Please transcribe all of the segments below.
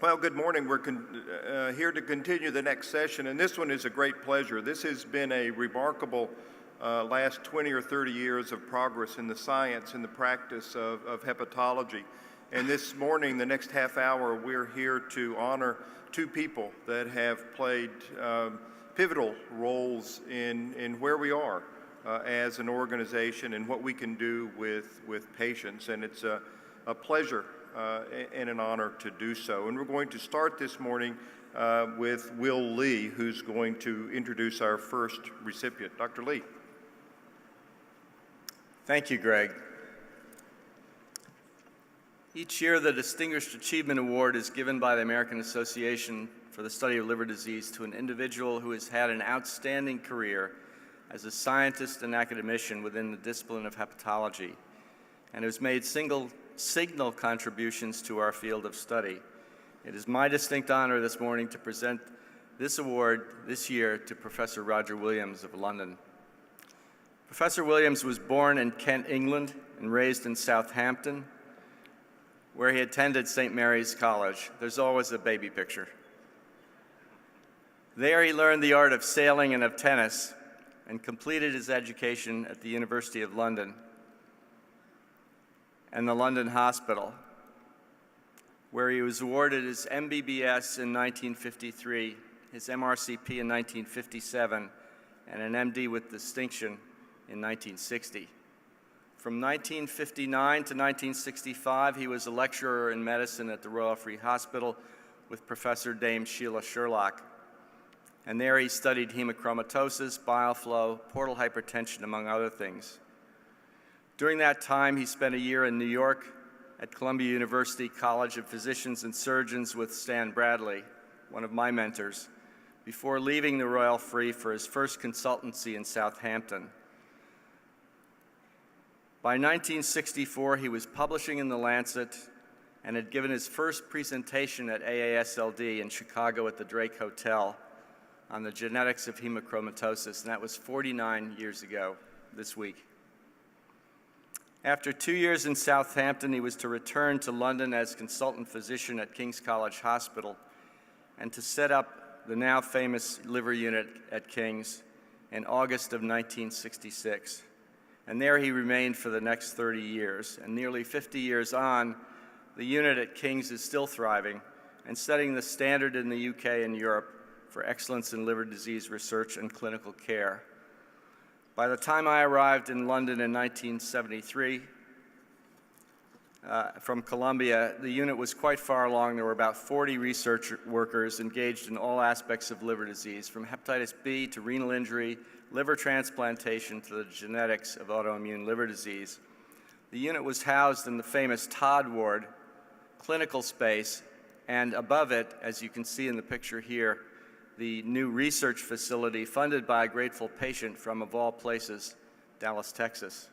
Well, good morning. We're here to continue the next session, and this one is a great pleasure. This has been a remarkable last 20 or 30 years of progress in the science and the practice of hepatology. And this morning, the next half hour, we're here to honor two people that have played pivotal roles in where we are as an organization and what we can do with patients. And it's a pleasure and an honor to do so. And we're going to start this morning with Will Lee, who's going to introduce our first recipient. Dr. Lee. Thank you, Greg. Each year, the Distinguished Achievement Award is given by the American Association for the Study of Liver Disease to an individual who has had an outstanding career as a scientist and academician within the discipline of hepatology and has made signal contributions to our field of study. It is my distinct honor this morning to present this award this year to Professor Roger Williams of London. Professor Williams was born in Kent, England, and raised in Southampton, where he attended St. Mary's College. There's always a baby picture. There he learned the art of sailing and of tennis and completed his education at the University of London and the London Hospital, where he was awarded his MBBS in 1953, his MRCP in 1957, and an MD with distinction in 1960. From 1959 to 1965, he was a lecturer in medicine at the Royal Free Hospital with Professor Dame Sheila Sherlock. And there he studied hemochromatosis, bile flow, portal hypertension, among other things. During that time, he spent a year in New York at Columbia University College of Physicians and Surgeons with Stan Bradley, one of my mentors, before leaving the Royal Free for his first consultancy in Southampton. By 1964, he was publishing in The Lancet and had given his first presentation at AASLD in Chicago at the Drake Hotel on the genetics of hemochromatosis, and that was 49 years ago this week. After 2 years in Southampton, he was to return to London as consultant physician at King's College Hospital and to set up the now famous liver unit at King's in August of 1966. And there he remained for the next 30 years. And nearly 50 years on, the unit at King's is still thriving and setting the standard in the UK and Europe for excellence in liver disease research and clinical care. By the time I arrived in London in 1973 from Columbia, the unit was quite far along. There were about 40 research workers engaged in all aspects of liver disease, from hepatitis B to renal injury, liver transplantation to the genetics of autoimmune liver disease. The unit was housed in the famous Todd Ward clinical space, and above it, as you can see in the picture here, the new research facility funded by a grateful patient from, of all places, Dallas, Texas.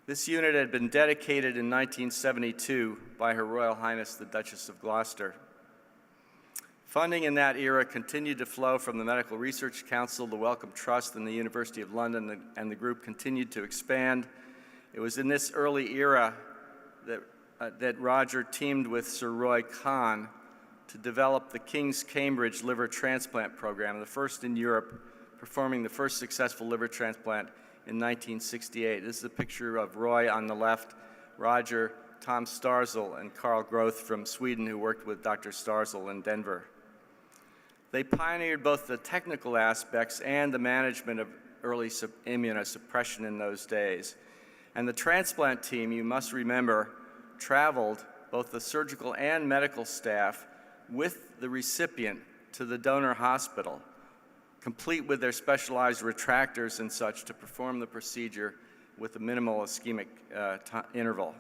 This unit had been dedicated in 1972 by Her Royal Highness the Duchess of Gloucester. Funding in that era continued to flow from the Medical Research Council, the Wellcome Trust, and the University of London, and the group continued to expand. It was in this early era that Roger teamed with Sir Roy Kahn to develop the King's Cambridge liver transplant program, the first in Europe, performing the first successful liver transplant in 1968. This is a picture of Roy on the left, Roger, Tom Starzl, and Carl Groth from Sweden, who worked with Dr. Starzl in Denver. They pioneered both the technical aspects and the management of early immunosuppression in those days. And the transplant team, you must remember, traveled, both the surgical and medical staff, with the recipient to the donor hospital, complete with their specialized retractors and such to perform the procedure with a minimal ischemic interval.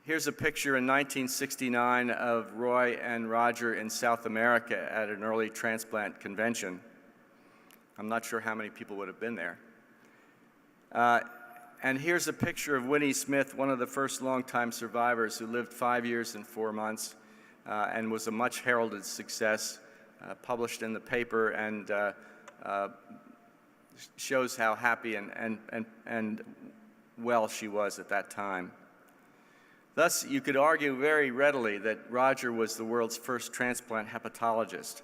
Here's a picture in 1969 of Roy and Roger in South America at an early transplant convention. I'm not sure how many people would have been there. And here's a picture of Winnie Smith, one of the first longtime survivors who lived 5 years and 4 months and was a much heralded success, published in the paper, and shows how happy and well she was at that time. Thus, you could argue very readily that Roger was the world's first transplant hepatologist.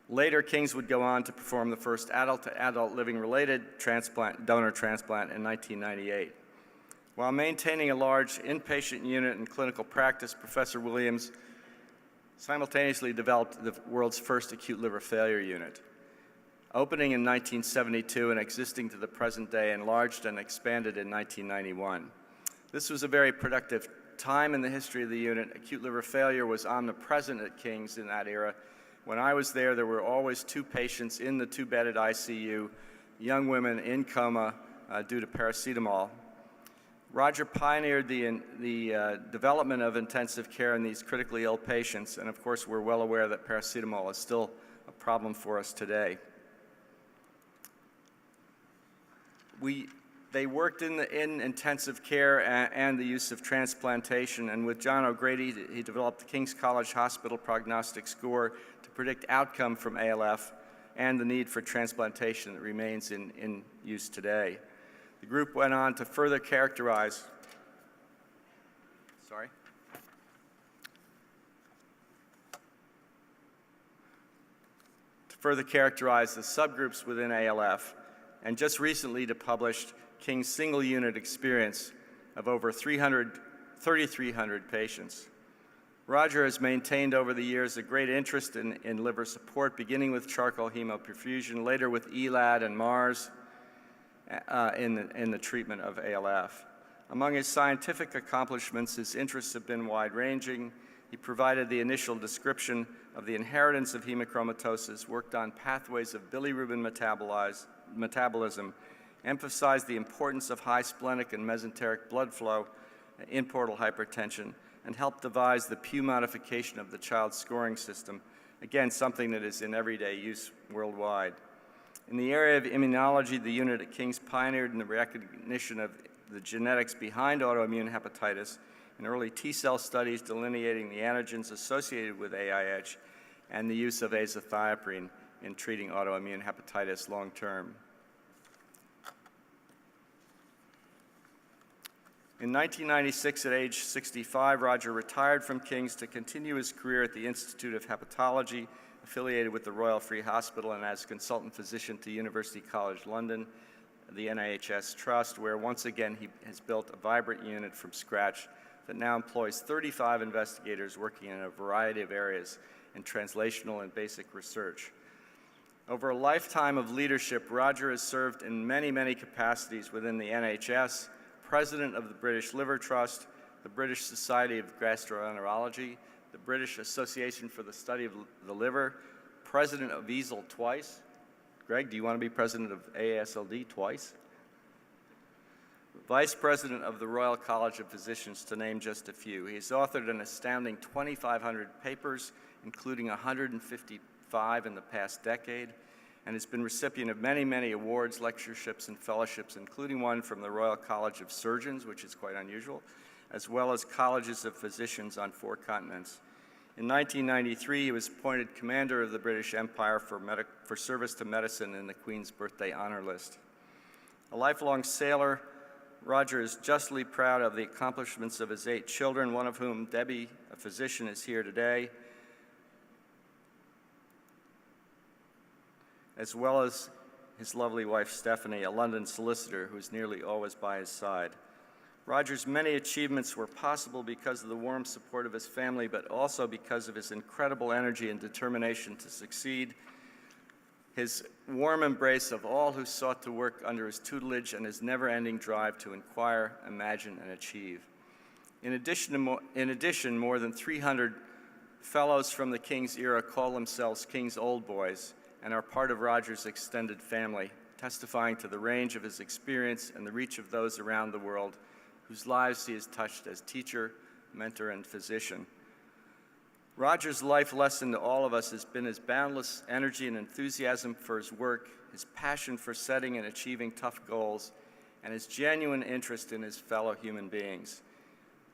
Later, King's would go on to perform the first adult-to-adult living-related donor transplant in 1998. While maintaining a large inpatient unit in clinical practice, Professor Williams simultaneously developed the world's first acute liver failure unit. Opening in 1972 and existing to the present day, enlarged and expanded in 1991. This was a very productive time in the history of the unit. Acute liver failure was omnipresent at King's in that era. When I was there were always 2 patients in the 2-bedded ICU, young women in coma due to paracetamol. Roger pioneered the development of intensive care in these critically ill patients, and of course we're well aware that paracetamol is still a problem for us today. They worked in intensive care and the use of transplantation, and with John O'Grady, he developed the King's College Hospital prognostic score to predict outcome from ALF and the need for transplantation that remains in use today. The group went on to further characterize, the subgroups within ALF, and just recently to publish King's single unit experience of over 3,300 patients. Roger has maintained over the years a great interest in liver support, beginning with charcoal hemoperfusion, later with ELAD and MARS in the treatment of ALF. Among his scientific accomplishments, his interests have been wide-ranging. He provided the initial description of the inheritance of hemochromatosis, worked on pathways of bilirubin metabolism, emphasized the importance of high splenic and mesenteric blood flow in portal hypertension, and helped devise the Pew modification of the child scoring system, again, something that is in everyday use worldwide. In the area of immunology, the unit at King's pioneered in the recognition of the genetics behind autoimmune hepatitis and early T-cell studies delineating the antigens associated with AIH and the use of azathioprine in treating autoimmune hepatitis long-term. In 1996, at age 65, Roger retired from King's to continue his career at the Institute of Hepatology, affiliated with the Royal Free Hospital, and as consultant physician to University College London, the NIHS Trust, where once again he has built a vibrant unit from scratch that now employs 35 investigators working in a variety of areas in translational and basic research. Over a lifetime of leadership, Roger has served in many, many capacities within the NHS, President of the British Liver Trust, the British Society of Gastroenterology, the British Association for the Study of the Liver, President of EASL twice. Greg, do you want to be President of AASLD twice? Vice President of the Royal College of Physicians, to name just a few. He has authored an astounding 2,500 papers, including 155 in the past decade, and has been recipient of many, many awards, lectureships, and fellowships, including one from the Royal College of Surgeons, which is quite unusual, as well as colleges of physicians on 4 continents. In 1993, he was appointed Commander of the British Empire for service to medicine in the Queen's Birthday Honor List. A lifelong sailor, Roger is justly proud of the accomplishments of his 8 children, one of whom, Debbie, a physician, is here today, as well as his lovely wife, Stephanie, a London solicitor who is nearly always by his side. Roger's many achievements were possible because of the warm support of his family, but also because of his incredible energy and determination to succeed, his warm embrace of all who sought to work under his tutelage, and his never-ending drive to inquire, imagine, and achieve. In addition, more than 300 fellows from the King's era call themselves King's Old Boys and are part of Roger's extended family, testifying to the range of his experience and the reach of those around the world whose lives he has touched as teacher, mentor, and physician. Roger's life lesson to all of us has been his boundless energy and enthusiasm for his work, his passion for setting and achieving tough goals, and his genuine interest in his fellow human beings.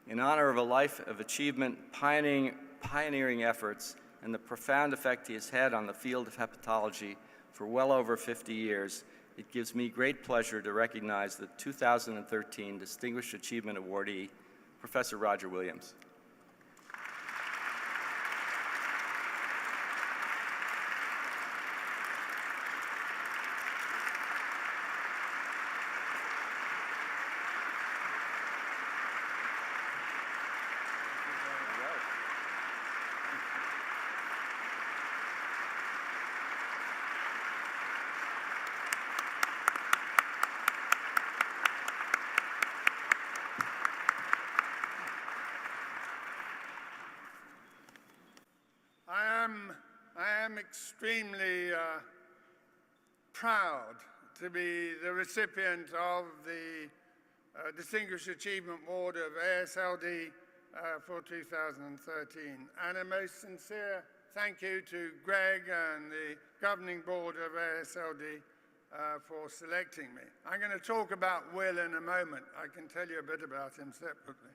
In honor of a life of achievement, pioneering efforts, and the profound effect he has had on the field of hepatology for well over 50 years, it gives me great pleasure to recognize the 2013 Distinguished Achievement Awardee, Professor Roger Williams. I am extremely proud to be the recipient of the Distinguished Achievement Award of AASLD for 2013. And a most sincere thank you to Greg and the governing board of AASLD for selecting me. I'm going to talk about Will in a moment. I can tell you a bit about him separately.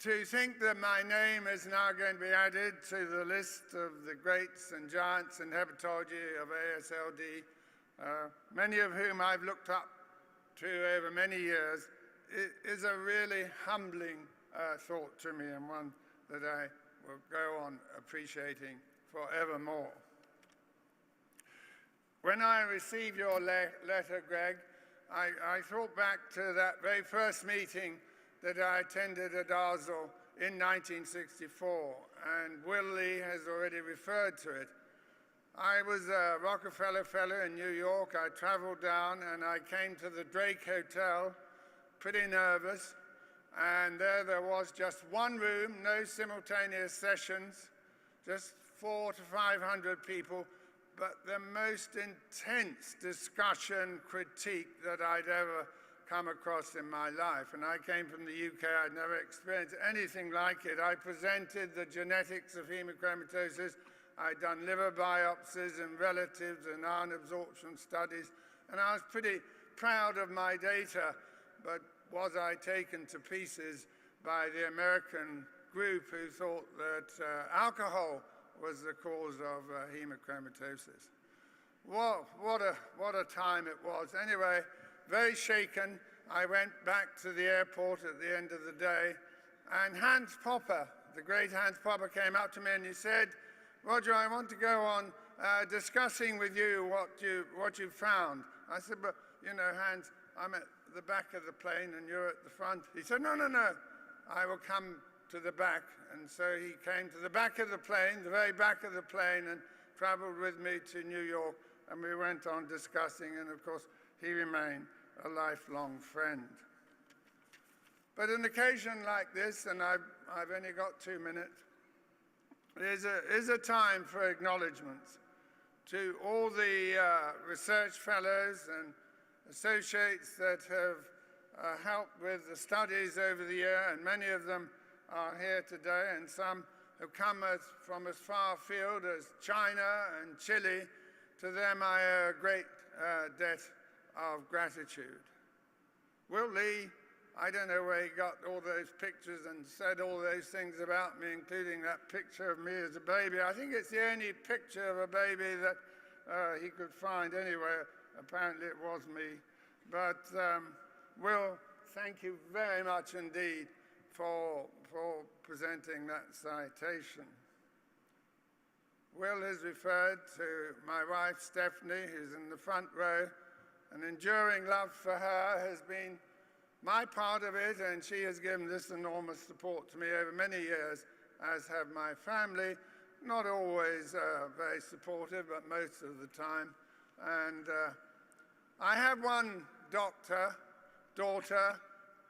To think that my name is now going to be added to the list of the greats and giants in hepatology of AASLD, many of whom I've looked up to over many years, is a really humbling thought to me, and one that I will go on appreciating forevermore. When I received your letter, Greg, I thought back to that very first meeting that I attended at AASLD in 1964, and Will Lee has already referred to it. I was a Rockefeller Fellow in New York. I traveled down and I came to the Drake Hotel, pretty nervous, and there was just one room, no simultaneous sessions, just 400 to 500 people, but the most intense discussion, critique that I'd ever come across in my life. And I came from the UK, I'd never experienced anything like it. I presented the genetics of hemochromatosis. I'd done liver biopsies and relatives and iron absorption studies, and I was pretty proud of my data, but was I taken to pieces by the American group who thought that alcohol was the cause of hemochromatosis. What a time it was. Anyway, very shaken, I went back to the airport at the end of the day, and Hans Popper, the great Hans Popper, came up to me and he said, "Roger, I want to go on discussing with you what you found." I said, "But, you know, Hans, I'm at the back of the plane and you're at the front." He said, no, I will come to the back." And so he came to the back of the plane, the very back of the plane, and traveled with me to New York, and we went on discussing, and of course, he remained a lifelong friend. But an occasion like this, and I've only got 2 minutes, is a time for acknowledgements to all the research fellows and associates that have helped with the studies over the year, and many of them are here today, and some have come from as far afield as China and Chile. To them I owe a great debt of gratitude. Will Lee, I don't know where he got all those pictures and said all those things about me, including that picture of me as a baby. I think it's the only picture of a baby that he could find anywhere. Apparently it was me. But Will, thank you very much indeed for presenting that citation. Will has referred to my wife, Stephanie, who's in the front row. An enduring love for her has been my part of it, and she has given this enormous support to me over many years, as have my family. Not always very supportive, but most of the time. And I have one daughter,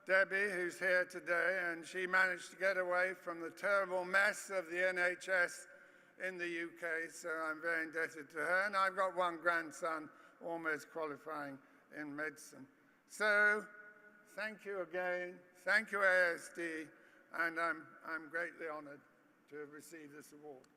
Debbie, who's here today, and she managed to get away from the terrible mess of the NHS in the UK, so I'm very indebted to her. And I've got one grandson almost qualifying in medicine. So thank you again. Thank you, AASD, and I'm greatly honored to have received this award.